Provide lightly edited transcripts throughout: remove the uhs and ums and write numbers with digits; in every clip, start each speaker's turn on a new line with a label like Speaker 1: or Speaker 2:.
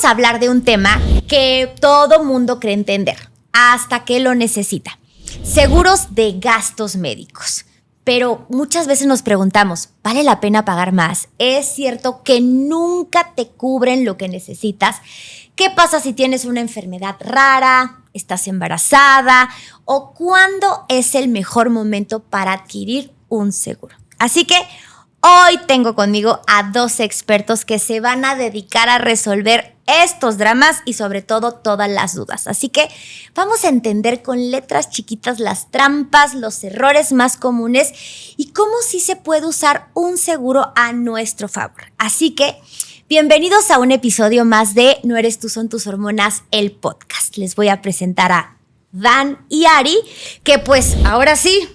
Speaker 1: a hablar de un tema que todo mundo cree entender hasta que lo necesita. Seguros de gastos médicos. Pero muchas veces nos preguntamos, ¿vale la pena pagar más? ¿Es cierto que nunca te cubren lo que necesitas? ¿Qué pasa si tienes una enfermedad rara, estás embarazada? ¿O cuándo es el mejor momento para adquirir un seguro? Así que hoy tengo conmigo a 2 expertos que se van a dedicar a resolver estos dramas y sobre todo todas las dudas. Así que vamos a entender con letras chiquitas las trampas, los errores más comunes y cómo sí se puede usar un seguro a nuestro favor. Así que bienvenidos a un episodio más de No eres tú, son tus hormonas, el podcast. Les voy a presentar a Dan y Ari, que pues ahora sí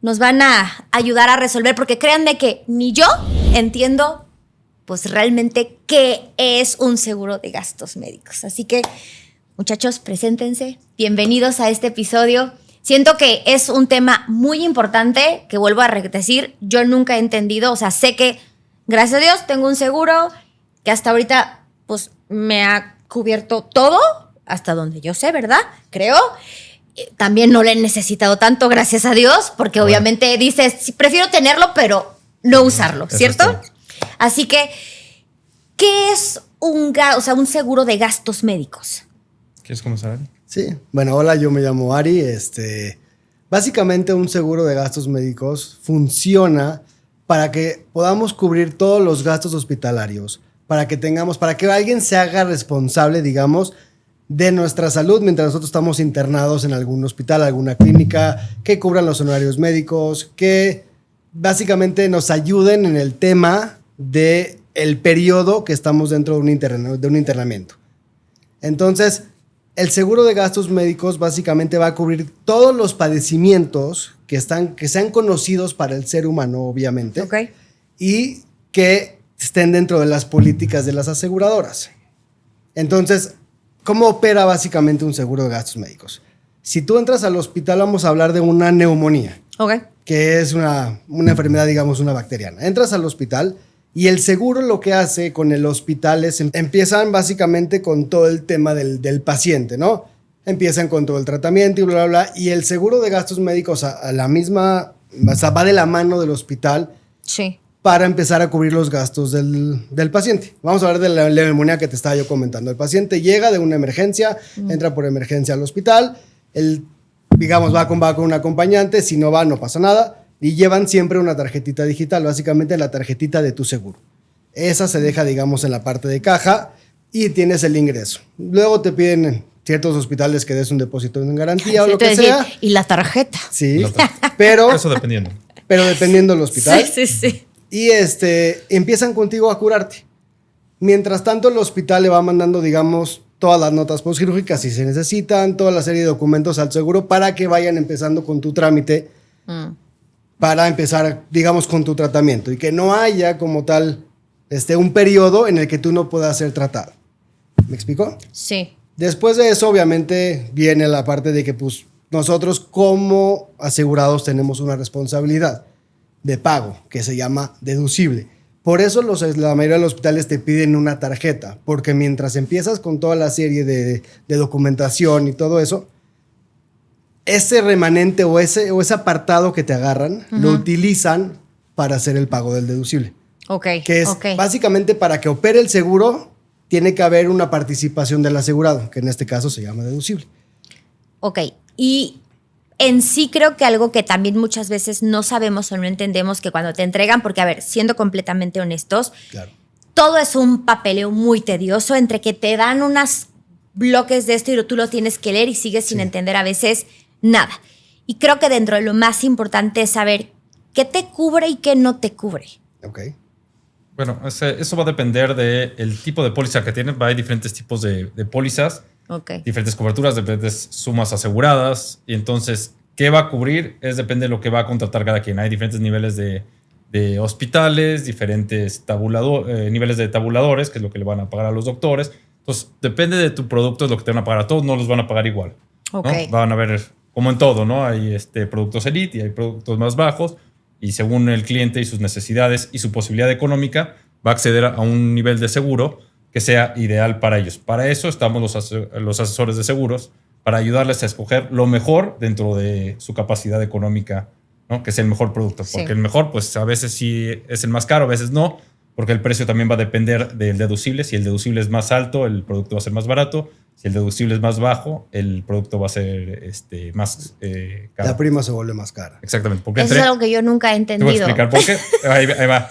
Speaker 1: nos van a ayudar a resolver, porque créanme que ni yo entiendo pues realmente qué es un seguro de gastos médicos. Así que, muchachos, preséntense. Bienvenidos a este episodio. Siento que es un tema muy importante, que vuelvo a decir, yo nunca he entendido. O sea, sé que, gracias a Dios, tengo un seguro que hasta ahorita pues me ha cubierto todo, hasta donde yo sé, ¿verdad? Creo. También no lo he necesitado tanto, gracias a Dios, porque obviamente dices, sí, prefiero tenerlo, pero no usarlo, ¿cierto? Así que, ¿qué es un seguro de gastos médicos?
Speaker 2: ¿Quieres comenzar, Ari?
Speaker 3: Sí. Bueno, hola, yo me llamo Ari. Básicamente un seguro de gastos médicos funciona para que podamos cubrir todos los gastos hospitalarios, para que alguien se haga responsable, digamos, de nuestra salud mientras nosotros estamos internados en algún hospital, alguna clínica, que cubran los honorarios médicos, que básicamente nos ayuden en el tema del periodo que estamos dentro de un internamiento. Entonces, el seguro de gastos médicos básicamente va a cubrir todos los padecimientos que sean conocidos para el ser humano, obviamente, y que estén dentro de las políticas de las aseguradoras. Entonces, ¿cómo opera básicamente un seguro de gastos médicos? Si tú entras al hospital, vamos a hablar de una neumonía, que es una enfermedad, digamos, una bacteriana. Entras al hospital y el seguro lo que hace con el hospital es empiezan básicamente con todo el tema del paciente, ¿no? Empiezan con todo el tratamiento y bla, bla, bla. Y el seguro de gastos médicos va de la mano del hospital.
Speaker 1: Sí. Para
Speaker 3: empezar a cubrir los gastos del paciente. Vamos a hablar de la neumonía que te estaba yo comentando. El paciente llega de una emergencia, entra por emergencia al hospital, va con un acompañante, si no va, no pasa nada, y llevan siempre una tarjetita digital, básicamente la tarjetita de tu seguro. Esa se deja, digamos, en la parte de caja y tienes el ingreso. Luego te piden en ciertos hospitales que des un depósito en garantía o lo que sea.
Speaker 1: Y la tarjeta.
Speaker 3: Sí, pero...
Speaker 2: Eso dependiendo.
Speaker 3: Pero dependiendo del hospital.
Speaker 1: Sí.
Speaker 3: Y empiezan contigo a curarte. Mientras tanto, el hospital le va mandando, digamos, todas las notas postquirúrgicas si se necesitan, toda la serie de documentos al seguro para que vayan empezando con tu trámite, para empezar, digamos, con tu tratamiento y que no haya como tal un periodo en el que tú no puedas ser tratado. ¿Me explico?
Speaker 1: Sí.
Speaker 3: Después de eso, obviamente, viene la parte de que pues, nosotros como asegurados tenemos una responsabilidad de pago, que se llama deducible. Por eso la mayoría de los hospitales te piden una tarjeta, porque mientras empiezas con toda la serie de documentación y todo eso, ese remanente o ese apartado que te agarran, lo utilizan para hacer el pago del deducible. Que es básicamente para que opere el seguro, tiene que haber una participación del asegurado, que en este caso se llama deducible.
Speaker 1: Y en sí creo que algo que también muchas veces no sabemos o no entendemos, que cuando te entregan, porque a ver, siendo completamente honestos, claro, todo es un papeleo muy tedioso entre que te dan unos bloques de esto y tú lo tienes que leer y sigues sin entender a veces nada. Y creo que dentro de lo más importante es saber qué te cubre y qué no te cubre.
Speaker 2: Bueno, eso va a depender del tipo de póliza que tienes. Hay diferentes tipos de pólizas. Diferentes coberturas, diferentes sumas aseguradas. Y entonces, ¿qué va a cubrir? Depende de lo que va a contratar cada quien. Hay diferentes niveles de hospitales, diferentes niveles de tabuladores, que es lo que le van a pagar a los doctores. Entonces, depende de tu producto, es lo que te van a pagar. A todos no los van a pagar igual, ¿no? Van a ver, como en todo, ¿no? Hay productos elite y hay productos más bajos. Y según el cliente y sus necesidades y su posibilidad económica, va a acceder a un nivel de seguro que sea ideal para ellos. Para eso estamos los asesores de seguros, para ayudarles a escoger lo mejor dentro de su capacidad económica, ¿no? Que es el mejor producto. Porque el mejor, pues a veces sí es el más caro, a veces no, porque el precio también va a depender del deducible. Si el deducible es más alto, el producto va a ser más barato. Si el deducible es más bajo, el producto va a ser más caro.
Speaker 3: La prima se vuelve más cara.
Speaker 2: Exactamente. Porque
Speaker 1: eso es algo que yo nunca he entendido.
Speaker 2: Te voy a explicar por qué. Ahí va.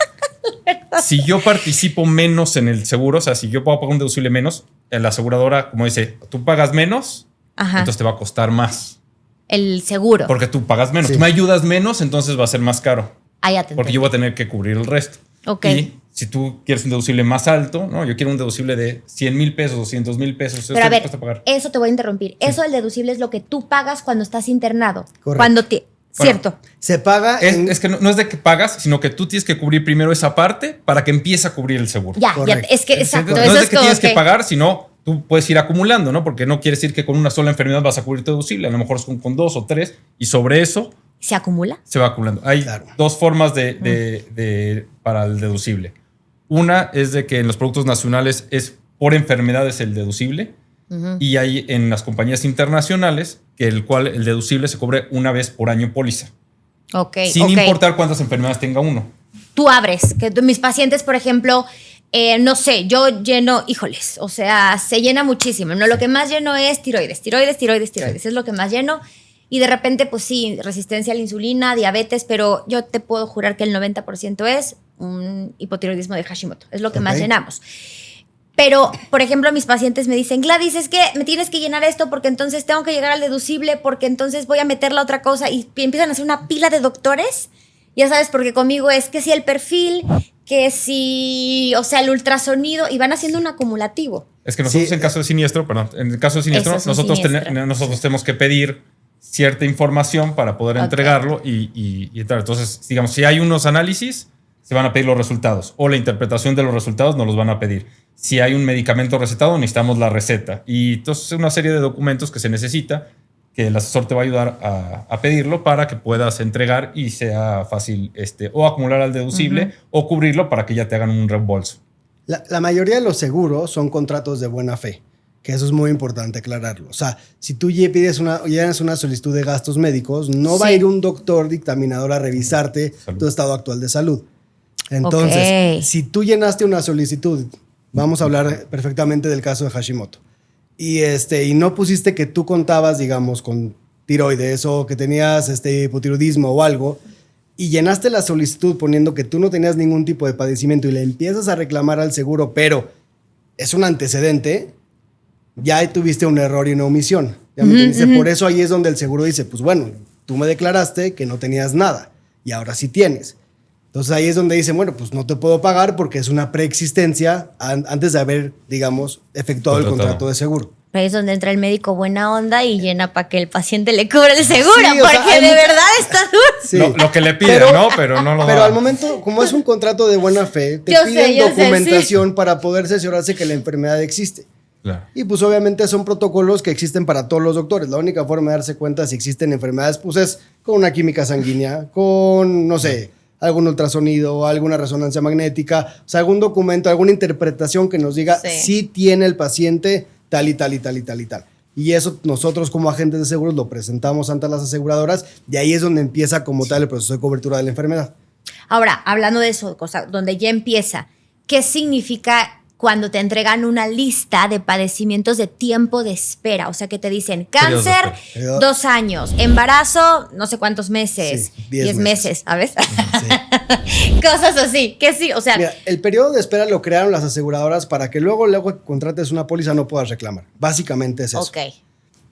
Speaker 2: Si yo participo menos en el seguro, o sea, si yo puedo pagar un deducible menos, la aseguradora, como dice, tú pagas menos, entonces te va a costar más.
Speaker 1: El seguro.
Speaker 2: Porque tú pagas menos.
Speaker 3: Sí.
Speaker 2: Tú me ayudas menos, entonces va a ser más caro.
Speaker 1: Ya te
Speaker 2: porque yo voy a tener que cubrir el resto.
Speaker 1: Ok.
Speaker 2: Y si tú quieres un deducible más alto, ¿no? Yo quiero un deducible de 100 mil pesos, 200 mil pesos.
Speaker 1: Pero a ver, eso te voy a interrumpir. Sí. Eso del deducible es lo que tú pagas cuando estás internado.
Speaker 3: Correcto.
Speaker 1: Cuando te... Cierto.
Speaker 3: Se paga.
Speaker 2: Es que no es de que pagas, sino que tú tienes que cubrir primero esa parte para que empiece a cubrir el seguro.
Speaker 1: Ya, es que exacto.
Speaker 2: No es de que tienes que pagar, sino tú puedes ir acumulando, ¿no? Porque no quiere decir que con una sola enfermedad vas a cubrir tu deducible. A lo mejor son con 2 o 3 y sobre eso.
Speaker 1: ¿Se acumula?
Speaker 2: Se va acumulando. Hay dos formas para el deducible. Una es de que en los productos nacionales es por enfermedades el deducible. Y hay en las compañías internacionales que el deducible se cubre una vez por año póliza. Sin importar cuántas enfermedades tenga uno.
Speaker 1: Tú abres, que mis pacientes, por ejemplo, no sé, yo lleno, híjoles, o sea, se llena muchísimo, ¿no? Lo que más lleno es tiroides. Es lo que más lleno. Y de repente, pues sí, resistencia a la insulina, diabetes, pero yo te puedo jurar que el 90% es un hipotiroidismo de Hashimoto. Es lo que más llenamos. Pero, por ejemplo, mis pacientes me dicen, Gladys, es que me tienes que llenar esto porque entonces tengo que llegar al deducible porque entonces voy a meter la otra cosa y empiezan a hacer una pila de doctores. Ya sabes, porque conmigo es que si el perfil, que si, o sea, el ultrasonido y van haciendo un acumulativo.
Speaker 2: Es que nosotros en caso de siniestro, en el caso de siniestro, nosotros tenemos que pedir cierta información para poder entregarlo y entrar. Entonces, digamos, si hay unos análisis, se van a pedir los resultados o la interpretación de los resultados nos los van a pedir. Si hay un medicamento recetado, necesitamos la receta. Y entonces una serie de documentos que se necesita, que el asesor te va a ayudar a pedirlo para que puedas entregar y sea fácil o acumular al deducible o cubrirlo para que ya te hagan un reembolso.
Speaker 3: La mayoría de los seguros son contratos de buena fe, que eso es muy importante aclararlo. O sea, si tú llenas una solicitud de gastos médicos, no va a ir un doctor dictaminador a revisarte tu estado actual de salud. Entonces, si tú llenaste una solicitud, vamos a hablar perfectamente del caso de Hashimoto, y no pusiste que tú contabas, digamos, con tiroides o que tenías hipotiroidismo o algo, y llenaste la solicitud poniendo que tú no tenías ningún tipo de padecimiento y le empiezas a reclamar al seguro, pero es un antecedente, ya tuviste un error y una omisión. ¿Ya me entendiste? Por eso ahí es donde el seguro dice, pues bueno, tú me declaraste que no tenías nada y ahora sí tienes. Entonces ahí es donde dicen, bueno, pues no te puedo pagar porque es una preexistencia antes de haber, digamos, efectuado el contrato de seguro.
Speaker 1: Ahí es donde entra el médico buena onda y llena para que el paciente le cubra el seguro,
Speaker 3: sí,
Speaker 1: porque de verdad está duro.
Speaker 2: Sí. Lo que le piden, ¿no? Pero no lo
Speaker 3: Pero
Speaker 2: da.
Speaker 3: al momento, como es un contrato de buena fe, te piden documentación para poder cerciorarse que la enfermedad existe.
Speaker 2: Claro.
Speaker 3: Y pues obviamente son protocolos que existen para todos los doctores. La única forma de darse cuenta si existen enfermedades, pues es con una química sanguínea, con, no sé, algún ultrasonido, alguna resonancia magnética, o sea, algún documento, alguna interpretación que nos diga si tiene el paciente tal y tal y tal y tal y tal. Y eso nosotros como agentes de seguros lo presentamos ante las aseguradoras y ahí es donde empieza como tal el proceso de cobertura de la enfermedad.
Speaker 1: Ahora, hablando de eso, donde ya empieza, ¿qué significa cuando te entregan una lista de padecimientos de tiempo de espera? O sea, que te dicen cáncer, 2 años, embarazo, no sé cuántos meses, 10 meses, ¿sabes? Sí. Cosas así, que sí, o sea.
Speaker 3: Mira, el periodo de espera lo crearon las aseguradoras para que luego que contrates una póliza no puedas reclamar. Básicamente es eso.
Speaker 1: Ok.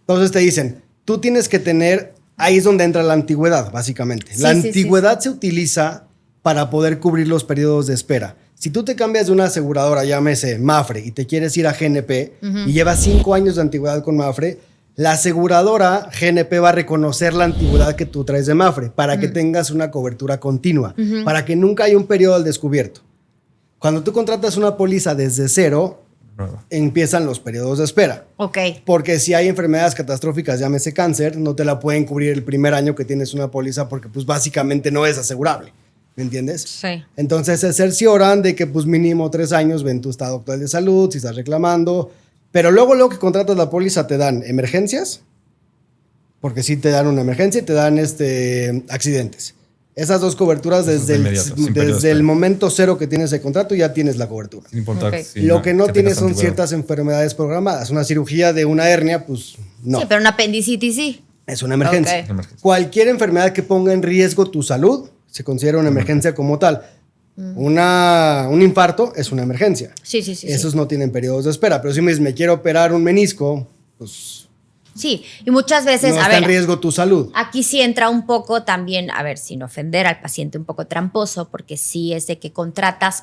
Speaker 3: Entonces te dicen, tú tienes que tener, ahí es donde entra la antigüedad, básicamente. La antigüedad se utiliza para poder cubrir los periodos de espera. Si tú te cambias de una aseguradora, llámese Mapfre, y te quieres ir a GNP y llevas 5 años de antigüedad con Mapfre, la aseguradora GNP va a reconocer la antigüedad que tú traes de Mapfre para que tengas una cobertura continua, para que nunca haya un periodo al descubierto. Cuando tú contratas una póliza desde cero, empiezan los periodos de espera.
Speaker 1: Ok.
Speaker 3: Porque si hay enfermedades catastróficas, llámese cáncer, no te la pueden cubrir el primer año que tienes una póliza porque pues básicamente no es asegurable. ¿Me entiendes?
Speaker 1: Sí.
Speaker 3: Entonces se cercioran de que pues mínimo 3 años ven tu estado actual de salud, si estás reclamando. Pero luego que contratas la póliza te dan emergencias, porque sí te dan una emergencia y te dan accidentes. Esas 2 coberturas desde el momento cero que tienes el contrato ya tienes la cobertura.
Speaker 2: Sin importar
Speaker 3: Lo que no tienes son ciertas enfermedades programadas. Una cirugía de una hernia, pues no.
Speaker 1: Sí, pero una apendicitis sí.
Speaker 3: Es una emergencia. Cualquier enfermedad que ponga en riesgo tu salud se considera una emergencia como tal. Un infarto es una emergencia.
Speaker 1: Sí.
Speaker 3: Esos no tienen periodos de espera. Pero si me quiero operar un menisco, pues...
Speaker 1: Sí, y muchas veces...
Speaker 3: No está en riesgo tu salud.
Speaker 1: Aquí sí entra un poco también, a ver, sin ofender al paciente, un poco tramposo, porque sí es de que contratas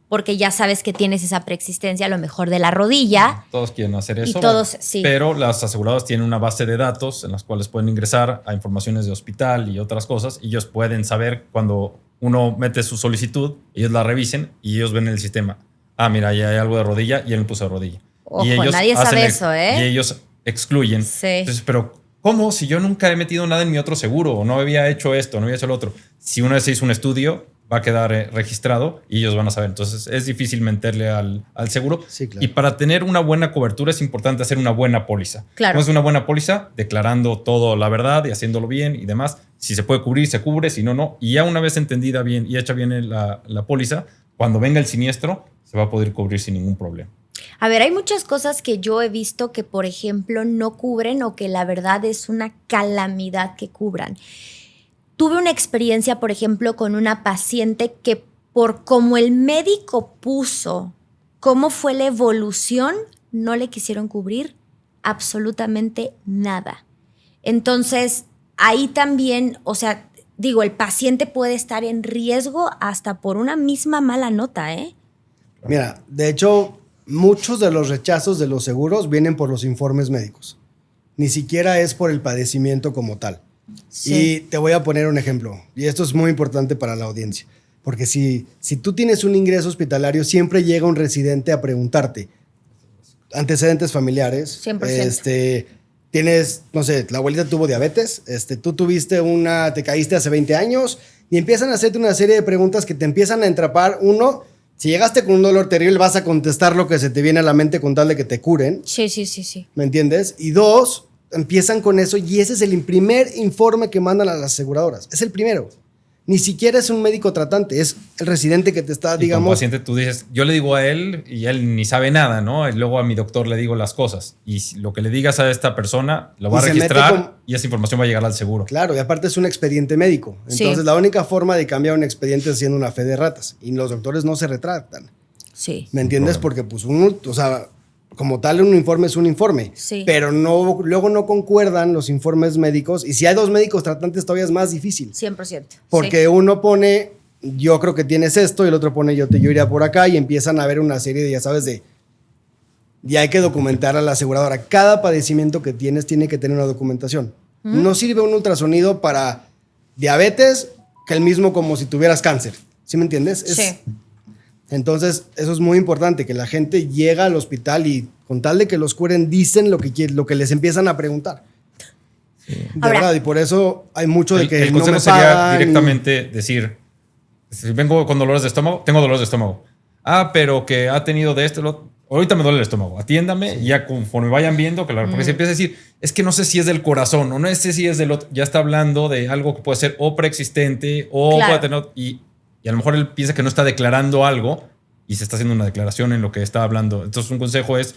Speaker 1: porque ya sabes que tienes esa preexistencia, a lo mejor de la rodilla.
Speaker 2: Todos quieren hacer eso.
Speaker 1: Y todos, sí.
Speaker 2: Pero las aseguradoras tienen una base de datos en las cuales pueden ingresar a informaciones de hospital y otras cosas. Y ellos pueden saber cuando uno mete su solicitud, ellos la revisen y ellos ven en el sistema. Ah, mira, ya hay algo de rodilla y él me puso de rodilla.
Speaker 1: Ojo,
Speaker 2: y ellos
Speaker 1: nadie sabe eso, ¿eh?
Speaker 2: Y ellos excluyen.
Speaker 1: Sí.
Speaker 2: Entonces, pero ¿cómo? Si yo nunca he metido nada en mi otro seguro, o no había hecho esto, no había hecho lo otro. Si una vez se hizo un estudio, va a quedar registrado y ellos van a saber. Entonces es difícil meterle al seguro.
Speaker 3: Sí, claro.
Speaker 2: Y para tener una buena cobertura es importante hacer una buena póliza.
Speaker 1: Claro.
Speaker 2: No es una buena póliza declarando todo la verdad y haciéndolo bien y demás. Si se puede cubrir, se cubre. Si no, no. Y ya una vez entendida bien y hecha bien la póliza, cuando venga el siniestro, se va a poder cubrir sin ningún problema.
Speaker 1: A ver, hay muchas cosas que yo he visto que, por ejemplo, no cubren o que la verdad es una calamidad que cubran. Tuve una experiencia, por ejemplo, con una paciente que por como el médico puso cómo fue la evolución, no le quisieron cubrir absolutamente nada. Entonces, ahí también, o sea, digo, el paciente puede estar en riesgo hasta por una misma mala nota, ¿eh?
Speaker 3: Mira, de hecho... Muchos de los rechazos de los seguros vienen por los informes médicos. Ni siquiera es por el padecimiento como tal. Sí. Y te voy a poner un ejemplo. Y esto es muy importante para la audiencia. Porque si tú tienes un ingreso hospitalario, siempre llega un residente a preguntarte antecedentes familiares.
Speaker 1: 100%.
Speaker 3: Tienes, no sé, la abuelita tuvo diabetes. Tú te caíste hace 20 años. Y empiezan a hacerte una serie de preguntas que te empiezan a entrapar. Uno... Si llegaste con un dolor terrible, vas a contestar lo que se te viene a la mente con tal de que te curen.
Speaker 1: Sí.
Speaker 3: ¿Me entiendes? Y 2, empiezan con eso y ese es el primer informe que mandan a las aseguradoras. Es el primero. Ni siquiera es un médico tratante, es el residente que te está, digamos...
Speaker 2: Como paciente tú dices, yo le digo a él y él ni sabe nada, ¿no? Y luego a mi doctor le digo las cosas. Y lo que le digas a esta persona lo va a registrar y esa información va a llegar al seguro.
Speaker 3: Claro, y aparte es un expediente médico. Entonces la única forma de cambiar un expediente es haciendo una fe de ratas. Y los doctores no se retratan.
Speaker 1: Sí.
Speaker 3: ¿Me entiendes? Porque pues como tal un informe es un informe.
Speaker 1: Sí.
Speaker 3: Pero luego no concuerdan los informes médicos. Y si hay 2 médicos tratantes todavía es más difícil.
Speaker 1: 100%.
Speaker 3: Porque uno pone, yo creo que tienes esto, y el otro pone, yo iría por acá, y empiezan a haber una serie de, ya sabes, y hay que documentar a la aseguradora. Cada padecimiento que tienes tiene que tener una documentación. No sirve un ultrasonido para diabetes que el mismo como si tuvieras cáncer. ¿Sí me entiendes?
Speaker 1: Sí.
Speaker 3: Entonces, eso es muy importante, que la gente llega al hospital y con tal de que los curen, dicen lo que les empiezan a preguntar. Sí. De verdad, y por eso hay mucho de que
Speaker 2: el consejo no me sería directamente decir, si vengo con dolores de estómago, tengo dolores de estómago. Ah, pero que ha tenido de esto, ahorita me duele el estómago, atiéndame, y ya conforme vayan viendo, claro, porque se empieza a decir, es que no sé si es del corazón o no sé si es del otro, ya está hablando de algo que puede ser o preexistente o puede tener, y a lo mejor él piensa que no está declarando algo y se está haciendo una declaración en lo que está hablando. Entonces un consejo es,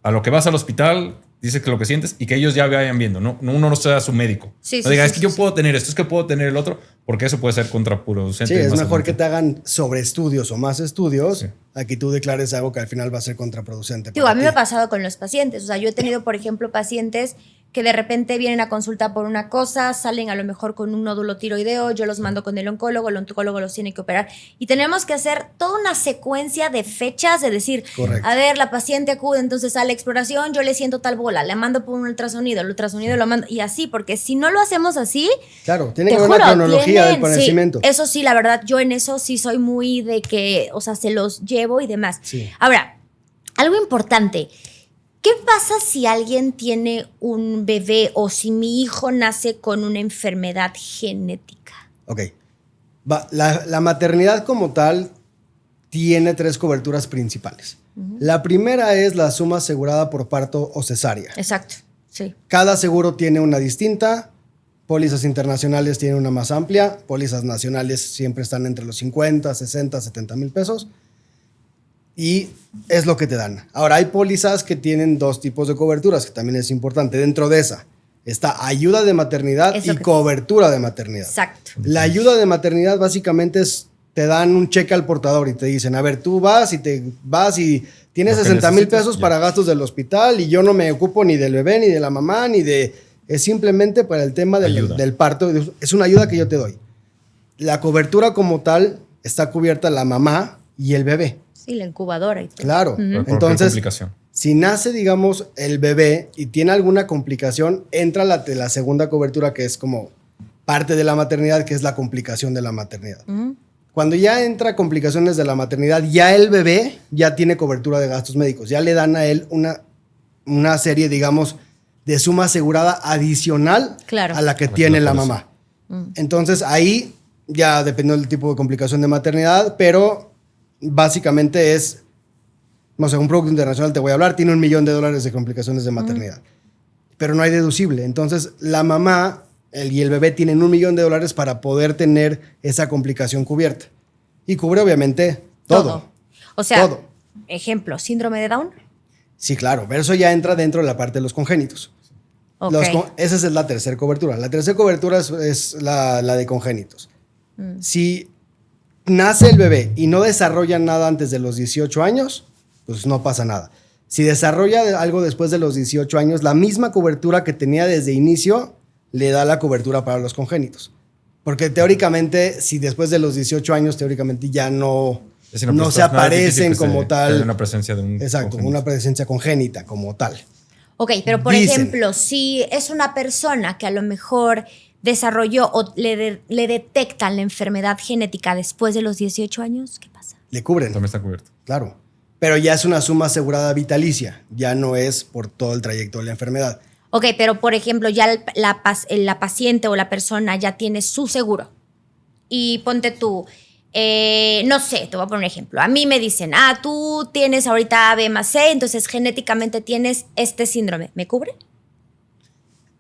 Speaker 2: a lo que vas al hospital, dices que lo que sientes y que ellos ya vayan viendo, ¿no? Uno no sea su médico. No diga, es que yo puedo tener esto, es que puedo tener el otro, porque eso puede ser contraproducente.
Speaker 3: Sí, es mejor que te hagan sobre estudios o más estudios a que tú declares algo que al final va a ser contraproducente.
Speaker 1: Digo, a mí me ha pasado con los pacientes. O sea, yo he tenido, por ejemplo, pacientes que de repente vienen a consulta por una cosa, salen a lo mejor con un nódulo tiroideo, yo los mando con el oncólogo los tiene que operar. Y tenemos que hacer toda una secuencia de fechas, de decir, a ver, la paciente acude entonces a la exploración, yo le siento tal bola, le mando por un ultrasonido, el ultrasonido lo mando, y así, porque si no lo hacemos así...
Speaker 3: Claro, tiene que haber una cronología del padecimiento.
Speaker 1: Sí, eso sí, la verdad, yo en eso sí soy muy de que, o sea, se los llevo y demás.
Speaker 3: Sí.
Speaker 1: Ahora, algo importante... ¿Qué pasa si alguien tiene un bebé o si mi hijo nace con una enfermedad genética?
Speaker 3: Ok. La maternidad como tal tiene 3 coberturas principales. La primera es la suma asegurada por parto o cesárea.
Speaker 1: Exacto, sí.
Speaker 3: Cada seguro tiene una distinta. Pólizas internacionales tienen una más amplia. Pólizas nacionales siempre están entre los 50, 60, 70 mil pesos. Y es lo que te dan. Ahora, hay pólizas que tienen 2 tipos de coberturas, que también es importante. Dentro de esa está ayuda de maternidad y cobertura de maternidad.
Speaker 1: Exacto.
Speaker 3: La ayuda de maternidad básicamente es, te dan un cheque al portador y te dicen, a ver, tú vas y tienes 60 mil pesos para gastos del hospital y yo no me ocupo ni del bebé, ni de la mamá, ni de... Es simplemente para el tema del parto. Es una ayuda que yo te doy. La cobertura como tal está cubierta la mamá y el bebé.
Speaker 1: Sí, la incubadora y todo.
Speaker 3: Claro. Entonces, si nace, digamos, el bebé y tiene alguna complicación, entra la segunda cobertura, que es como parte de la maternidad, que es la complicación de la maternidad. Cuando ya entra complicaciones de la maternidad, ya el bebé ya tiene cobertura de gastos médicos. Ya le dan a él una serie, digamos, de suma asegurada adicional a la que tiene la mamá. Entonces, ahí ya dependiendo del tipo de complicación de maternidad, pero básicamente es, no sé, un producto internacional te voy a hablar, tiene $1 millón de complicaciones de maternidad, pero no hay deducible. Entonces, la mamá y el bebé tienen $1 millón para poder tener esa complicación cubierta. Y cubre, obviamente, todo.
Speaker 1: O sea, todo. Ejemplo, síndrome de Down.
Speaker 3: Sí, claro, pero eso ya entra dentro de la parte de los congénitos.
Speaker 1: Okay.
Speaker 3: Esa es la tercera cobertura. La tercera cobertura es la de congénitos. Si nace el bebé y no desarrolla nada antes de los 18 años, pues no pasa nada. Si desarrolla algo después de los 18 años, la misma cobertura que tenía desde inicio le da la cobertura para los congénitos. Porque teóricamente, si después de los 18 años, teóricamente ya no se aparecen como tal.
Speaker 2: Una presencia de un
Speaker 3: exacto, congénito. Una presencia congénita como tal.
Speaker 1: Ok, pero por ejemplo, si es una persona que a lo mejor desarrolló o le detectan la enfermedad genética después de los 18 años, ¿qué pasa?
Speaker 3: Le cubren.
Speaker 2: También está cubierto.
Speaker 3: Claro. Pero ya es una suma asegurada vitalicia. Ya no es por todo el trayecto de la enfermedad.
Speaker 1: Ok, pero por ejemplo, ya la paciente o la persona ya tiene su seguro. Y ponte tú, no sé, te voy a poner un ejemplo. A mí me dicen, tú tienes ahorita B más C, entonces genéticamente tienes este síndrome. ¿Me cubre?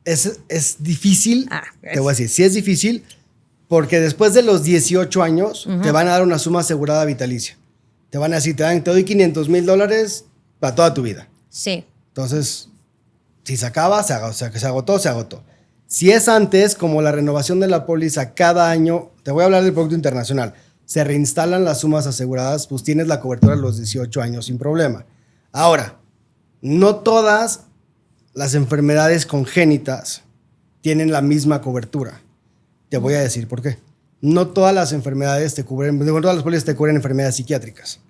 Speaker 3: Es difícil, te voy a decir, sí es difícil, porque después de los 18 años te van a dar una suma asegurada vitalicia. Te van a decir, te doy $500,000 para toda tu vida.
Speaker 1: Sí.
Speaker 3: Entonces, si se acaba, se agotó. Si es antes, como la renovación de la póliza cada año, te voy a hablar del producto internacional, se reinstalan las sumas aseguradas, pues tienes la cobertura a los 18 años sin problema. Ahora, no todas las enfermedades congénitas tienen la misma cobertura. Te voy a decir por qué. No todas las enfermedades te cubren, no todas las pólizas te cubren enfermedades psiquiátricas.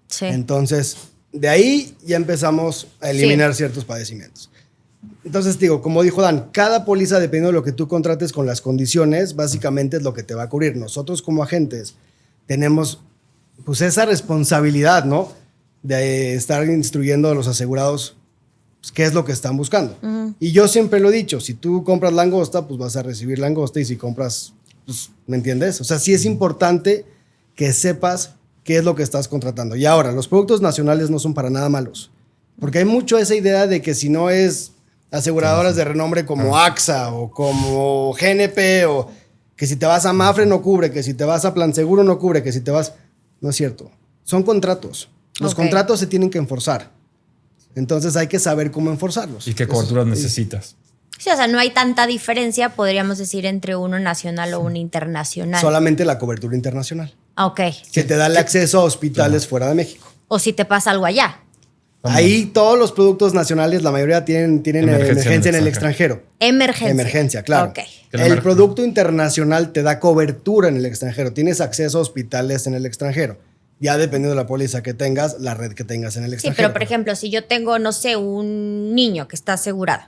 Speaker 1: Sí.
Speaker 3: Entonces, de ahí ya empezamos a eliminar ciertos padecimientos. Entonces, digo, como dijo Dan, cada póliza, dependiendo de lo que tú contrates con las condiciones, básicamente es lo que te va a cubrir. Nosotros como agentes tenemos pues esa responsabilidad, ¿no? De estar instruyendo a los asegurados pues, qué es lo que están buscando. Y yo siempre lo he dicho, si tú compras langosta, pues vas a recibir langosta, y si compras, pues, ¿me entiendes? O sea, sí es importante que sepas qué es lo que estás contratando. Y ahora, los productos nacionales no son para nada malos, porque hay mucho esa idea de que si no es aseguradoras de renombre como AXA o como GNP, o que si te vas a Mafre no cubre, que si te vas a Plan Seguro no cubre, que si te vas... No es cierto. Son contratos. Los contratos se tienen que enforzar. Entonces hay que saber cómo enforzarlos.
Speaker 2: ¿Y qué coberturas necesitas?
Speaker 1: Sí, o sea, no hay tanta diferencia, podríamos decir, entre uno nacional o uno internacional.
Speaker 3: Solamente la cobertura internacional.
Speaker 1: Ok.
Speaker 3: Que te da el acceso a hospitales fuera de México.
Speaker 1: O si te pasa algo allá.
Speaker 3: Ahí todos los productos nacionales, la mayoría tienen emergencia en el extranjero. Emergencia, claro.
Speaker 1: Okay.
Speaker 3: El producto internacional te da cobertura en el extranjero. Tienes acceso a hospitales en el extranjero. Ya dependiendo de la póliza que tengas, la red que tengas en el extranjero.
Speaker 1: Sí, pero por ejemplo, si yo tengo, no sé, un niño que está asegurado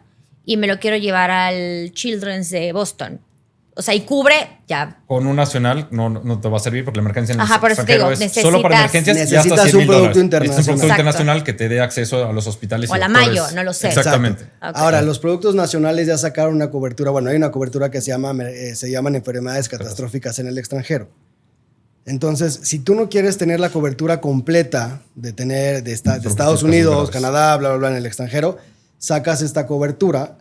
Speaker 1: y me lo quiero llevar al Children's de Boston, o sea, y cubre ya.
Speaker 2: Con un nacional no te va a servir porque la emergencia en el
Speaker 1: por eso
Speaker 2: extranjero
Speaker 1: digo,
Speaker 2: es solo para emergencias.
Speaker 3: Necesitas un producto internacional.
Speaker 2: Es un producto internacional que te dé acceso a los hospitales.
Speaker 1: O a la Mayo, no lo sé.
Speaker 2: Exactamente.
Speaker 1: Okay.
Speaker 3: Ahora, los productos nacionales ya sacaron una cobertura. Bueno, hay una cobertura que se llaman enfermedades catastróficas en el extranjero. Entonces, si tú no quieres tener la cobertura completa de Estados Unidos, Canadá, bla, bla, bla, en el extranjero, sacas esta cobertura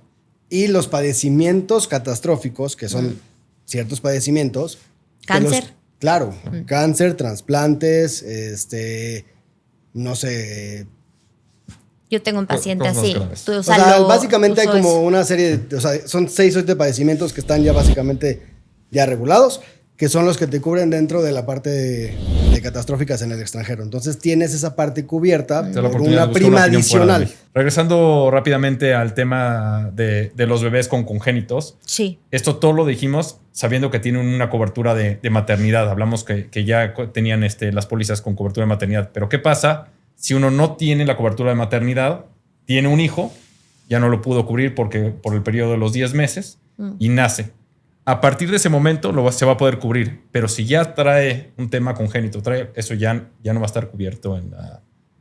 Speaker 3: y los padecimientos catastróficos, que son ciertos padecimientos.
Speaker 1: ¿Cáncer?
Speaker 3: Claro, cáncer, trasplantes, no sé.
Speaker 1: Yo tengo un paciente así.
Speaker 3: Básicamente hay como una serie de, son 6 o 7 padecimientos que están ya básicamente ya regulados, que son los que te cubren dentro de la parte de catastróficas en el extranjero. Entonces tienes esa parte cubierta por una prima adicional.
Speaker 2: Regresando rápidamente al tema de los bebés con congénitos.
Speaker 1: Sí.
Speaker 2: Esto todo lo dijimos sabiendo que tienen una cobertura de maternidad. Hablamos que ya tenían las pólizas con cobertura de maternidad. Pero ¿qué pasa si uno no tiene la cobertura de maternidad, tiene un hijo, ya no lo pudo cubrir por el periodo de los 10 meses y nace? A partir de ese momento se va a poder cubrir, pero si ya trae un tema congénito, eso ya no va a estar cubierto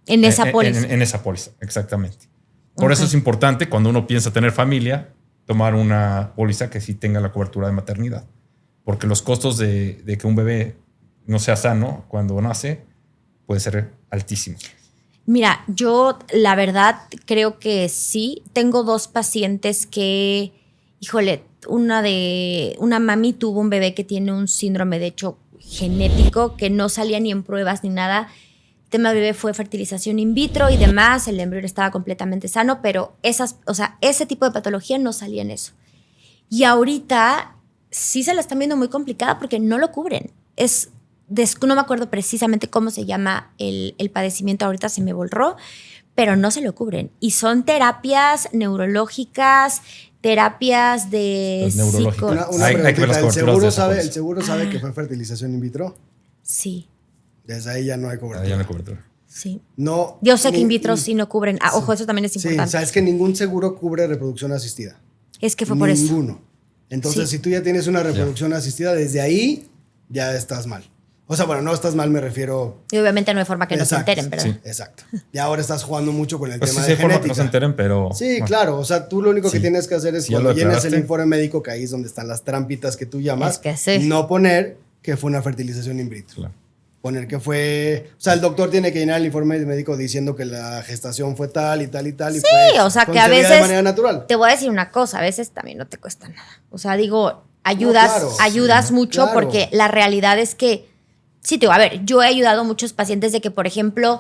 Speaker 1: en esa póliza.
Speaker 2: En esa póliza, exactamente. Por eso es importante cuando uno piensa tener familia, tomar una póliza que sí tenga la cobertura de maternidad, porque los costos de que un bebé no sea sano cuando nace puede ser altísimos.
Speaker 1: Mira, yo la verdad creo que sí. Tengo 2 pacientes que, híjole, una mami tuvo un bebé que tiene un síndrome, de hecho, genético, que no salía ni en pruebas ni nada. El tema del bebé fue fertilización in vitro y demás. El embrión estaba completamente sano, pero ese tipo de patología no salía en eso. Y ahorita sí se la están viendo muy complicada porque no lo cubren. No me acuerdo precisamente cómo se llama el padecimiento, ahorita se me borró, pero no se lo cubren. Y son terapias neurológicas, terapias de
Speaker 3: una
Speaker 2: hay que ver las coberturas.
Speaker 3: ¿El seguro sabe que fue fertilización in vitro?
Speaker 1: Sí.
Speaker 3: Desde ahí ya no hay cobertura.
Speaker 2: Ahí ya no hay cobertura.
Speaker 1: Sí.
Speaker 3: No,
Speaker 1: yo sé que in vitro sí no cubren.
Speaker 3: Sí.
Speaker 1: Ojo, eso también es importante.
Speaker 3: Sí, sabes que ningún seguro cubre reproducción asistida.
Speaker 1: Es que fue por eso.
Speaker 3: Ninguno. Entonces, si tú ya tienes una reproducción asistida, desde ahí ya estás mal. O sea, bueno, no estás mal, me refiero.
Speaker 1: Y obviamente no hay forma que no se enteren, ¿verdad?
Speaker 3: Sí, exacto. Y ahora estás jugando mucho con el tema
Speaker 2: sí,
Speaker 3: de
Speaker 2: genética. Hay forma que
Speaker 3: genética.
Speaker 2: no se enteren, pero.
Speaker 3: Sí, bueno, claro. O sea, tú lo único que tienes que hacer es cuando llenes el informe médico, que ahí es donde están las trampitas que tú llamas, no poner que fue una fertilización in vitro. Claro. Poner que fue. O sea, el doctor tiene que llenar el informe médico diciendo que la gestación fue tal y tal y tal.
Speaker 1: Sí,
Speaker 3: y fue
Speaker 1: o sea, que a veces.
Speaker 3: De manera natural.
Speaker 1: Te voy a decir una cosa, a veces también no te cuesta nada. O sea, digo, ayudas mucho porque la realidad es que. Sí, te digo, a ver, yo he ayudado a muchos pacientes de que, por ejemplo,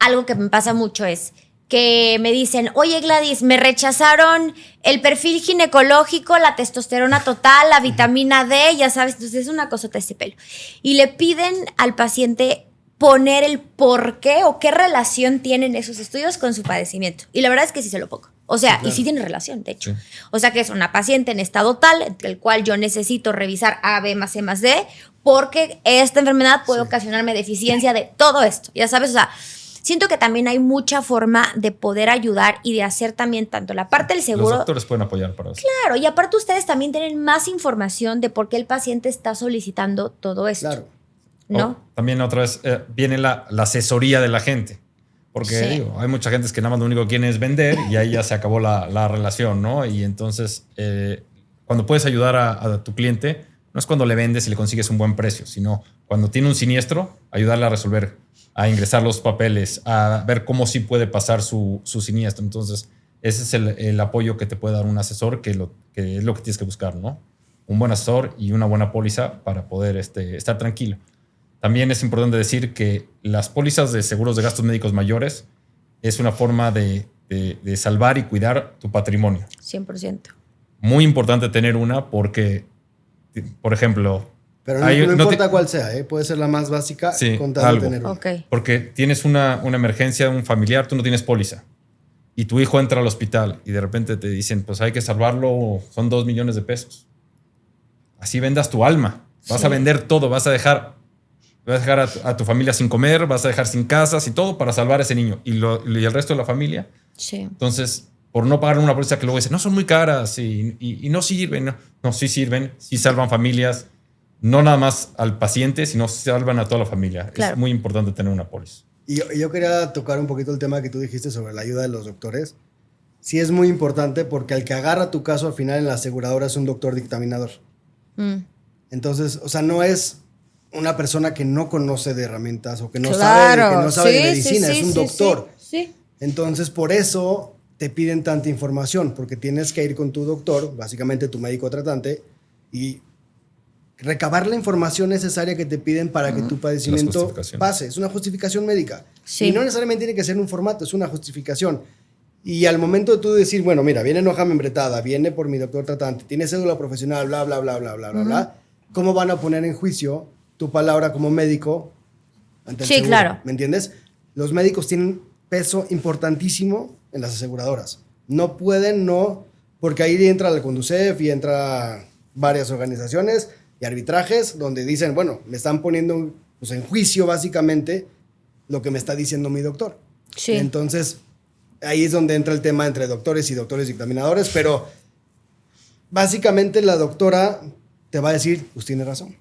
Speaker 1: algo que me pasa mucho es que me dicen, oye Gladys, me rechazaron el perfil ginecológico, la testosterona total, la vitamina D, ya sabes, entonces es una cosota ese pelo. Y le piden al paciente poner el por qué o qué relación tienen esos estudios con su padecimiento. Y la verdad es que sí se lo pongo. O sea, claro. Y sí tiene relación, de hecho. Sí. O sea, que es una paciente en estado tal, el cual yo necesito revisar A, B más C más D, porque esta enfermedad puede ocasionarme deficiencia de todo esto. Ya sabes, o sea, siento que también hay mucha forma de poder ayudar y de hacer también tanto la parte del seguro.
Speaker 2: Los doctores pueden apoyar para eso.
Speaker 1: Claro, y aparte ustedes también tienen más información de por qué el paciente está solicitando todo esto.
Speaker 3: Claro.
Speaker 1: ¿No?
Speaker 2: También otra vez viene la asesoría de la gente. Porque digo, hay mucha gente que nada más lo único que quieren es vender y ahí ya se acabó la relación, ¿no? Y entonces, cuando puedes ayudar a tu cliente, no es cuando le vendes y le consigues un buen precio, sino cuando tiene un siniestro, ayudarle a resolver, a ingresar los papeles, a ver cómo sí puede pasar su siniestro. Entonces, ese es el apoyo que te puede dar un asesor, que es lo que tienes que buscar, ¿no? Un buen asesor y una buena póliza para poder estar tranquilo. También es importante decir que las pólizas de seguros de gastos médicos mayores es una forma de salvar y cuidar tu patrimonio.
Speaker 1: 100%.
Speaker 2: Muy importante tener una porque, por ejemplo...
Speaker 3: Pero no importa cuál sea, puede ser la más básica, con tal de tener una.
Speaker 1: Okay.
Speaker 2: Porque tienes una emergencia, un familiar, tú no tienes póliza. Y tu hijo entra al hospital y de repente te dicen, pues hay que salvarlo, son 2 millones de pesos. Así vendas tu alma. Vas a vender todo, vas a dejar a tu familia sin comer, vas a dejar sin casas y todo para salvar a ese niño. Y el resto de la familia.
Speaker 1: Sí.
Speaker 2: Entonces, por no pagar una póliza que luego dicen, no, son muy caras y no sirven. No, sí sirven, sí salvan familias. No nada más al paciente, sino salvan a toda la familia. Claro. Es muy importante tener una póliza.
Speaker 3: Y yo quería tocar un poquito el tema que tú dijiste sobre la ayuda de los doctores. Sí es muy importante porque el que agarra tu caso al final en la aseguradora es un doctor dictaminador. Entonces, o sea, no es una persona que no conoce de herramientas o que no sabe de medicina, es un doctor.
Speaker 1: Sí.
Speaker 3: Entonces, por eso te piden tanta información, porque tienes que ir con tu doctor, básicamente tu médico tratante, y recabar la información necesaria que te piden para que tu padecimiento pase. Es una justificación médica. Sí. Y no necesariamente tiene que ser un formato, es una justificación. Y al momento de tú decir, bueno, mira, viene en hoja membretada, viene por mi doctor tratante, tiene cédula profesional, bla, bla, bla, bla, bla, bla, bla, ¿cómo van a poner en juicio tu palabra como médico ante el seguro?
Speaker 1: Claro.
Speaker 3: ¿Me entiendes? Los médicos tienen peso importantísimo en las aseguradoras. No pueden, porque ahí entra la Conducef y entra varias organizaciones y arbitrajes donde dicen, bueno, me están poniendo pues, en juicio básicamente lo que me está diciendo mi doctor.
Speaker 1: Sí.
Speaker 3: Entonces, ahí es donde entra el tema entre doctores y doctores dictaminadores, pero básicamente la doctora te va a decir, pues tiene razón.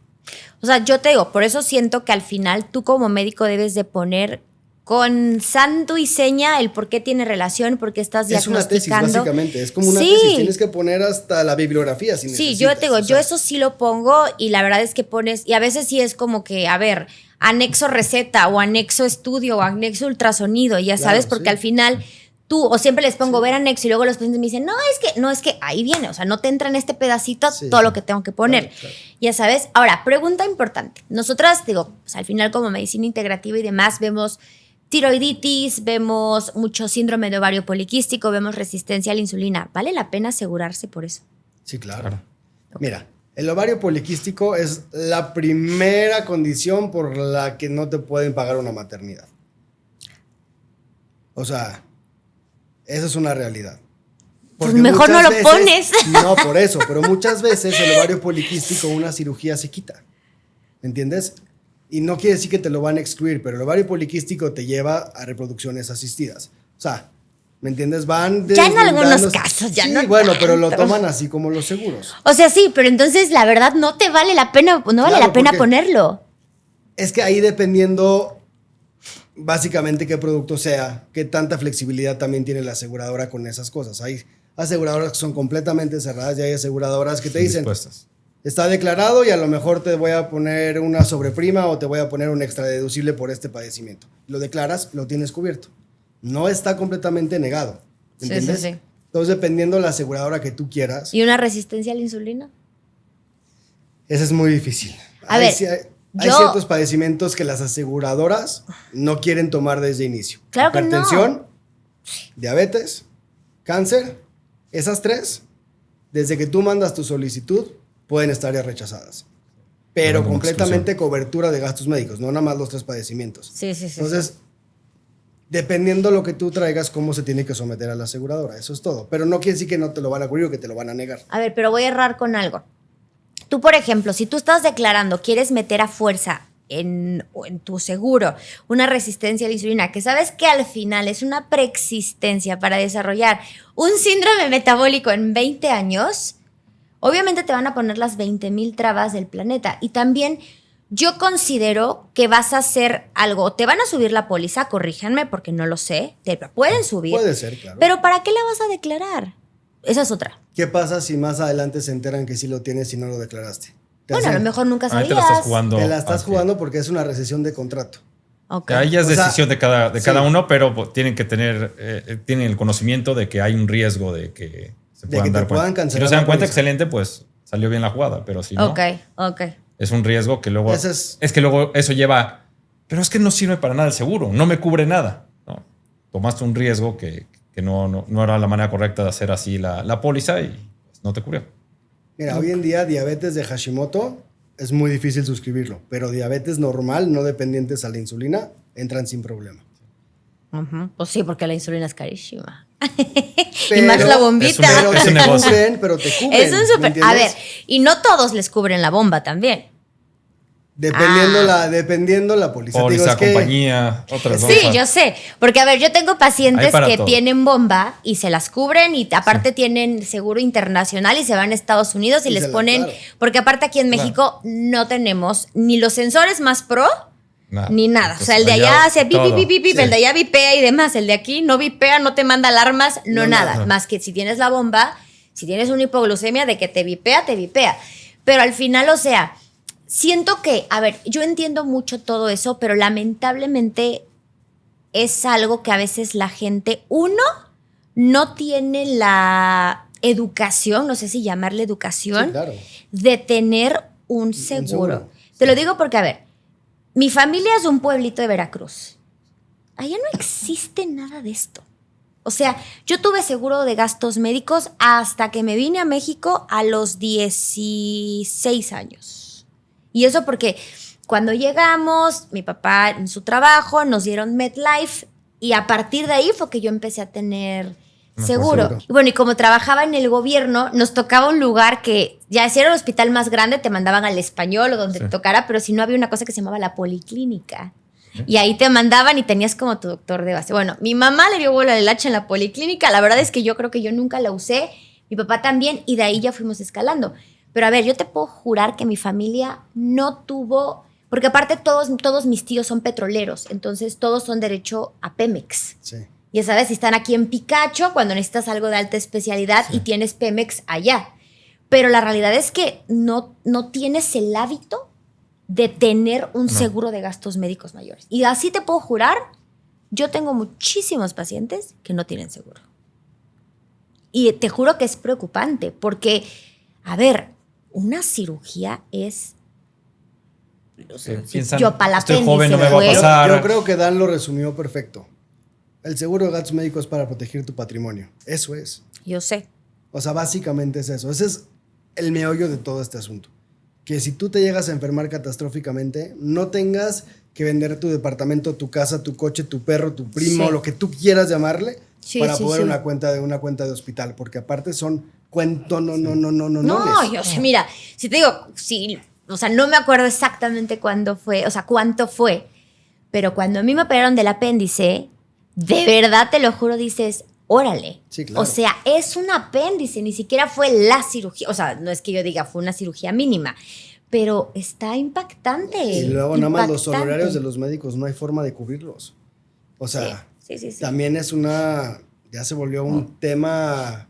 Speaker 1: O sea, yo te digo, por eso siento que al final tú como médico debes de poner con santo y seña el por qué tiene relación, por qué estás diagnosticando.
Speaker 3: Es una tesis, básicamente. Es como una tesis. Tienes que poner hasta la bibliografía si necesitas.
Speaker 1: Sí, yo te digo, yo eso sí lo pongo y la verdad es que pones, y a veces sí es como que, a ver, anexo receta o anexo estudio o anexo ultrasonido, ya sabes, porque al final tú, o siempre les pongo ver anexo y luego los pacientes me dicen, no, es que ahí viene, o sea, no te entra en este pedacito todo lo que tengo que poner. Claro. Ya sabes. Ahora, pregunta importante. Nosotras, digo, pues al final como medicina integrativa y demás vemos tiroiditis, vemos mucho síndrome de ovario poliquístico, vemos resistencia a la insulina. ¿Vale la pena asegurarse por eso?
Speaker 3: Sí, claro. Okay. Mira, el ovario poliquístico es la primera condición por la que no te pueden pagar una maternidad. O sea, esa es una realidad.
Speaker 1: Pues mejor no lo pones.
Speaker 3: No, por eso, pero muchas veces el ovario poliquístico, una cirugía se quita. ¿Me entiendes? Y no quiere decir que te lo van a excluir, pero el ovario poliquístico te lleva a reproducciones asistidas. O sea, ¿me entiendes?
Speaker 1: Ya en algunos casos, ya
Speaker 3: sí,
Speaker 1: no
Speaker 3: bueno,
Speaker 1: tanto.
Speaker 3: pero lo toman así como los seguros.
Speaker 1: O sea, sí, pero entonces la verdad no te vale la pena, vale la pena ponerlo.
Speaker 3: Es que ahí dependiendo básicamente qué producto sea, qué tanta flexibilidad también tiene la aseguradora con esas cosas. Hay aseguradoras que son completamente cerradas y hay aseguradoras que te dicen... Dispuestas. Está declarado y a lo mejor te voy a poner una sobreprima o te voy a poner un extra deducible por este padecimiento. Lo declaras, lo tienes cubierto. No está completamente negado. ¿Entiendes? Sí. Entonces, dependiendo de la aseguradora que tú quieras.
Speaker 1: ¿Y una resistencia a la insulina?
Speaker 3: Ese es muy difícil. Hay ciertos padecimientos que las aseguradoras no quieren tomar desde inicio.
Speaker 1: Claro que
Speaker 3: hipertensión, diabetes, cáncer, esas tres, desde que tú mandas tu solicitud, pueden estar ya rechazadas. Pero completamente cobertura de gastos médicos, no nada más los tres padecimientos.
Speaker 1: Sí.
Speaker 3: Entonces, dependiendo lo que tú traigas, cómo se tiene que someter a la aseguradora. Eso es todo. Pero no quiere decir que no te lo van a cubrir o que te lo van a negar.
Speaker 1: A ver, pero voy a errar con algo. Tú, por ejemplo, si tú estás declarando, quieres meter a fuerza en tu seguro una resistencia a la insulina, que sabes que al final es una preexistencia para desarrollar un síndrome metabólico en 20 años... Obviamente te van a poner las 20,000 trabas del planeta. Y también yo considero que vas a hacer algo. Te van a subir la póliza, corríjanme porque no lo sé. Te pueden subir.
Speaker 3: Puede ser, claro.
Speaker 1: Pero ¿para qué la vas a declarar? Esa es otra.
Speaker 3: ¿Qué pasa si más adelante se enteran que sí lo tienes y no lo declaraste?
Speaker 1: Bueno, a lo mejor nunca sabías.
Speaker 2: Ahí te la estás jugando.
Speaker 3: Te la estás jugando porque es una rescisión de contrato.
Speaker 1: Okay.
Speaker 2: Ahí ya es decisión de cada uno, pero tienen que tener tienen el conocimiento de que hay un riesgo de que se puedan dar cuenta. Si no se dan cuenta, excelente, pues salió bien la jugada, pero si no, es un riesgo que luego es que luego eso lleva, pero es que no sirve para nada el seguro, no me cubre nada. No, tomaste un riesgo que no era la manera correcta de hacer así la póliza y pues, no te cubrió.
Speaker 3: Mira, hoy en día diabetes de Hashimoto es muy difícil suscribirlo, pero diabetes normal, no dependientes a la insulina, entran sin problema.
Speaker 1: Pues sí, porque la insulina es carísima. Pero, y más la bombita.
Speaker 3: Pero te cubren.
Speaker 1: Es un súper. A ver, y no todos les cubren la bomba también.
Speaker 3: Dependiendo la póliza.
Speaker 2: Póliza, compañía, otras cosas.
Speaker 1: Sí, yo sé. Porque, a ver, yo tengo pacientes que tienen bomba y se las cubren y aparte tienen seguro internacional y se van a Estados Unidos y les ponen... Claro. Porque aparte aquí en México no tenemos ni los sensores más pro... Ni nada. O sea, el de allá hace pip, el de allá vipea y demás. El de aquí no vipea, no te manda alarmas, no nada. Más que si tienes la bomba, si tienes una hipoglucemia de que te vipea. Pero al final, o sea, siento que, a ver, yo entiendo mucho todo eso, pero lamentablemente es algo que a veces la gente, uno, no tiene la educación, no sé si llamarle educación,
Speaker 3: Sí, claro.
Speaker 1: de tener un seguro. Te lo digo porque, a ver, mi familia es de un pueblito de Veracruz. Allá no existe nada de esto. O sea, yo tuve seguro de gastos médicos hasta que me vine a México a los 16 años. Y eso porque cuando llegamos, mi papá en su trabajo nos dieron MetLife y a partir de ahí fue que yo empecé a tener seguro. Y bueno, y como trabajaba en el gobierno, nos tocaba un lugar que ya si era el hospital más grande te mandaban al Español o donde te tocara, pero si no había una cosa que se llamaba la policlínica. Y ahí te mandaban y tenías como tu doctor de base. Bueno, mi mamá le dio bola del hacha en la policlínica. La verdad es que yo creo que yo nunca la usé. Mi papá también. Y de ahí ya fuimos escalando. Pero a ver, yo te puedo jurar que mi familia no tuvo... Porque aparte todos mis tíos son petroleros. Entonces todos son derecho a Pemex.
Speaker 3: Sí.
Speaker 1: Ya sabes, si están aquí en Picacho cuando necesitas algo de alta especialidad y tienes Pemex allá. Pero la realidad es que no tienes el hábito de tener un seguro de gastos médicos mayores. Y así te puedo jurar, yo tengo muchísimos pacientes que no tienen seguro. Y te juro que es preocupante porque, a ver, una cirugía es...
Speaker 2: Piensan,
Speaker 1: yo para la
Speaker 2: estoy joven, no me va a pasar.
Speaker 3: Yo creo que Dan lo resumió perfecto. El seguro de gastos médicos es para proteger tu patrimonio. Eso es.
Speaker 1: Yo sé.
Speaker 3: O sea, básicamente es eso. Ese es el meollo de todo este asunto. Que si tú te llegas a enfermar catastróficamente, no tengas que vender tu departamento, tu casa, tu coche, tu perro, tu primo, lo que tú quieras llamarle, para poder una cuenta de hospital. Porque aparte son cuento,
Speaker 1: No, yo sé, mira, si te digo, sí, o sea, no me acuerdo exactamente cuándo fue, o sea, cuánto fue, pero cuando a mí me operaron del apéndice, de verdad te lo juro, dices, órale.
Speaker 3: Sí, claro.
Speaker 1: O sea, es un apéndice, ni siquiera fue la cirugía. O sea, no es que yo diga fue una cirugía mínima, pero está impactante.
Speaker 3: Y luego nada más los honorarios de los médicos no hay forma de cubrirlos. O sea,
Speaker 1: sí.
Speaker 3: también es ya se volvió un tema...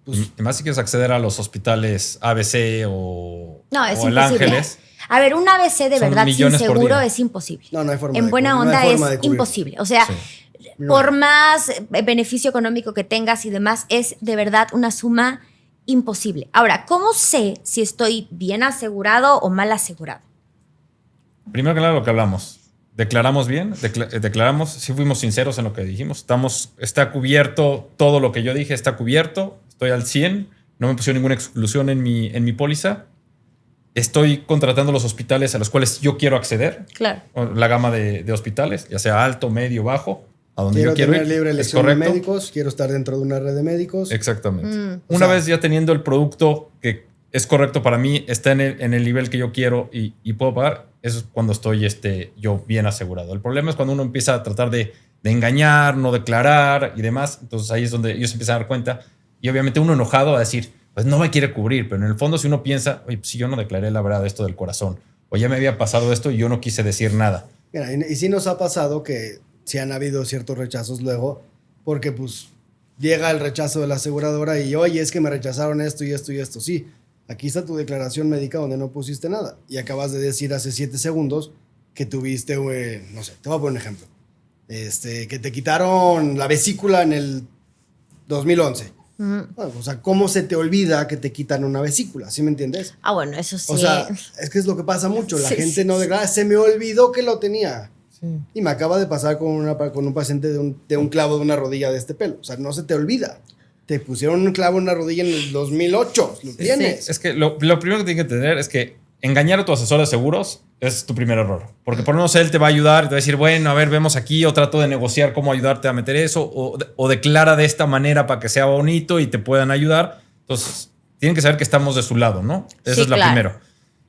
Speaker 2: Pues, y más si quieres acceder a los hospitales ABC o
Speaker 1: imposible.
Speaker 2: el Ángeles.
Speaker 1: A ver, un ABC de verdad sin seguro es imposible.
Speaker 3: No hay forma.
Speaker 1: En buena onda es imposible. O sea... Por más beneficio económico que tengas y demás, es de verdad una suma imposible. Ahora, ¿cómo sé si estoy bien asegurado o mal asegurado?
Speaker 2: Primero que nada, lo que hablamos. Declaramos bien, declaramos, sí fuimos sinceros en lo que dijimos. Está cubierto, todo lo que yo dije está cubierto, estoy al 100, no me pusieron ninguna exclusión en mi póliza. Estoy contratando los hospitales a los cuales yo quiero acceder.
Speaker 1: Claro.
Speaker 2: La gama de hospitales, ya sea alto, medio, bajo. A donde yo quiero
Speaker 3: tener
Speaker 2: ir.
Speaker 3: libre elección de médicos, quiero estar dentro de una red de médicos.
Speaker 2: Exactamente. Una vez ya teniendo el producto que es correcto para mí, está en el nivel que yo quiero y puedo pagar, eso es cuando estoy yo bien asegurado. El problema es cuando uno empieza a tratar de engañar, no declarar y demás. Entonces ahí es donde ellos empiezan a dar cuenta. Y obviamente uno enojado a decir, pues no me quiere cubrir. Pero en el fondo si uno piensa, oye, pues si yo no declaré la verdad de esto del corazón, o ya me había pasado esto y yo no quise decir nada.
Speaker 3: Mira, y sí nos ha pasado que sí han habido ciertos rechazos luego, porque pues llega el rechazo de la aseguradora y oye, es que me rechazaron esto y esto y esto. Sí, aquí está tu declaración médica donde no pusiste nada. Y acabas de decir hace 7 segundos que tuviste, no sé, te voy a poner un ejemplo. Que te quitaron la vesícula en el 2011. Bueno, o sea, ¿cómo se te olvida que te quitan una vesícula? ¿Sí me entiendes?
Speaker 1: Ah, bueno, eso sí.
Speaker 3: O sea, es que es lo que pasa mucho. La gente no declara, se me olvidó que lo tenía. Sí. Y me acaba de pasar con un paciente de un clavo de una rodilla de este pelo. O sea, no se te olvida. Te pusieron un clavo en una rodilla en el 2008. Lo tienes.
Speaker 2: Sí, es que lo primero que tienes que entender es que engañar a tu asesor de seguros es tu primer error. Porque por lo menos él te va a ayudar, te va a decir, bueno, a ver, vemos aquí, o trato de negociar cómo ayudarte a meter eso, o declara de esta manera para que sea bonito y te puedan ayudar. Entonces, tienen que saber que estamos de su lado, ¿no? Eso es lo primero.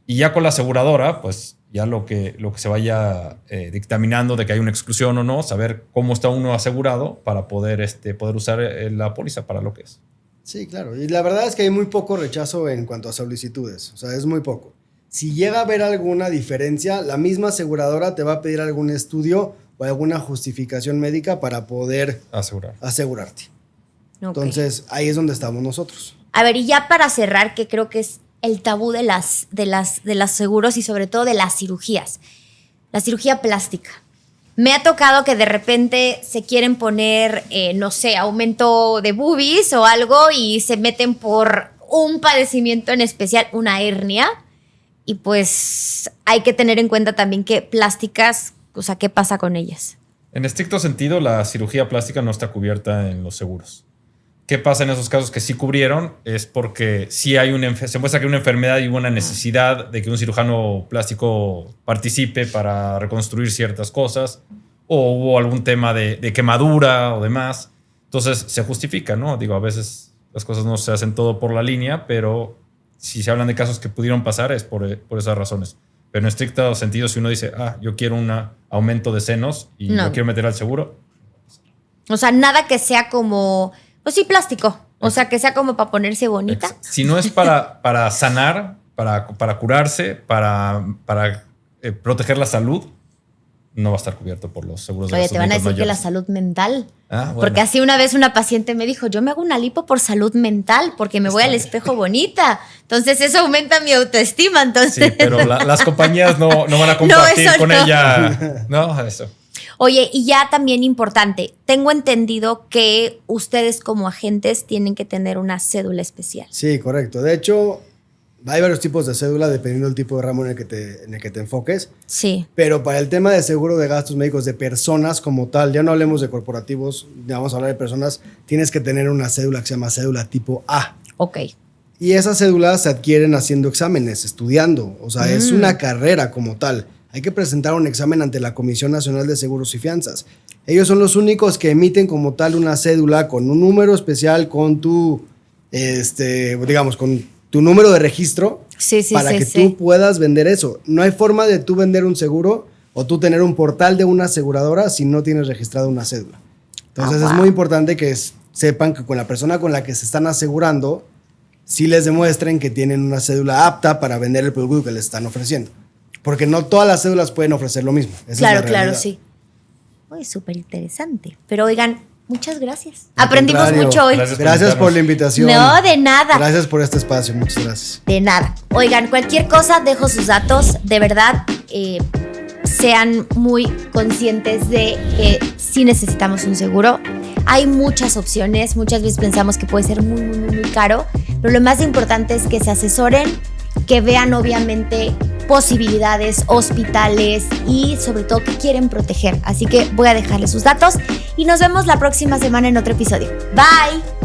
Speaker 2: Y ya con la aseguradora, pues ya lo que se vaya dictaminando de que hay una exclusión o no, saber cómo está uno asegurado para poder usar la póliza para lo que es.
Speaker 3: Sí, claro. Y la verdad es que hay muy poco rechazo en cuanto a solicitudes. O sea, es muy poco. Si llega a haber alguna diferencia, la misma aseguradora te va a pedir algún estudio o alguna justificación médica para poder asegurarte. Okay. Entonces, ahí es donde estamos nosotros.
Speaker 1: A ver, y ya para cerrar, que creo que es el tabú de los seguros y sobre todo de las cirugías. La cirugía plástica. Me ha tocado que de repente se quieren poner, no sé, aumento de boobies o algo y se meten por un padecimiento en especial, una hernia. Y pues hay que tener en cuenta también que plásticas, o sea, ¿qué pasa con ellas?
Speaker 2: En estricto sentido, la cirugía plástica no está cubierta en los seguros. ¿Qué pasa en esos casos que sí cubrieron? Es porque sí hay se muestra que hay una enfermedad y una necesidad de que un cirujano plástico participe para reconstruir ciertas cosas, o hubo algún tema de quemadura o demás. Entonces se justifica, ¿no? Digo, a veces las cosas no se hacen todo por la línea, pero si se hablan de casos que pudieron pasar es por esas razones. Pero en estricto sentido, si uno dice, yo quiero un aumento de senos y lo quiero meter al seguro.
Speaker 1: O sea, nada que sea como... Pues sí, plástico. O sea, que sea como para ponerse bonita.
Speaker 2: Si no es para sanar, para curarse, para proteger la salud, no va a estar cubierto por los seguros de gastos médicos.
Speaker 1: Oye, te van a decir
Speaker 2: mayores.
Speaker 1: que la salud mental.
Speaker 2: Bueno.
Speaker 1: Porque así una vez una paciente me dijo, yo me hago una lipo por salud mental, porque me voy al espejo bonita. Entonces eso aumenta mi autoestima. Entonces...
Speaker 2: Sí, pero las compañías no van a compartir con ella. No, eso.
Speaker 1: Oye, y ya también importante, tengo entendido que ustedes como agentes tienen que tener una cédula especial.
Speaker 3: Sí, correcto. De hecho, hay varios tipos de cédula dependiendo del tipo de ramo en el que te enfoques.
Speaker 1: Sí.
Speaker 3: Pero para el tema de seguro de gastos médicos de personas como tal, ya no hablemos de corporativos, ya vamos a hablar de personas, tienes que tener una cédula que se llama cédula tipo A.
Speaker 1: Ok.
Speaker 3: Y esas cédulas se adquieren haciendo exámenes, estudiando. O sea, es una carrera como tal. Hay que presentar un examen ante la Comisión Nacional de Seguros y Fianzas. Ellos son los únicos que emiten como tal una cédula con un número especial, con tu, digamos, con tu número de registro para que tú puedas vender eso. No hay forma de tú vender un seguro o tú tener un portal de una aseguradora si no tienes registrada una cédula. Entonces es muy importante que sepan que con la persona con la que se están asegurando, sí les demuestren que tienen una cédula apta para vender el producto que les están ofreciendo. Porque no todas las cédulas pueden ofrecer lo mismo.
Speaker 1: Claro, sí. Uy, súper interesante. Pero oigan, muchas gracias. Aprendimos mucho hoy.
Speaker 3: Gracias por la invitación.
Speaker 1: No, de nada.
Speaker 3: Gracias por este espacio, muchas gracias.
Speaker 1: De nada. Oigan, cualquier cosa, dejo sus datos. De verdad, sean muy conscientes de que sí necesitamos un seguro. Hay muchas opciones. Muchas veces pensamos que puede ser muy, muy, muy, muy caro. Pero lo más importante es que se asesoren, que vean obviamente posibilidades, hospitales y sobre todo que quieren proteger. Así que voy a dejarles sus datos y nos vemos la próxima semana en otro episodio. Bye.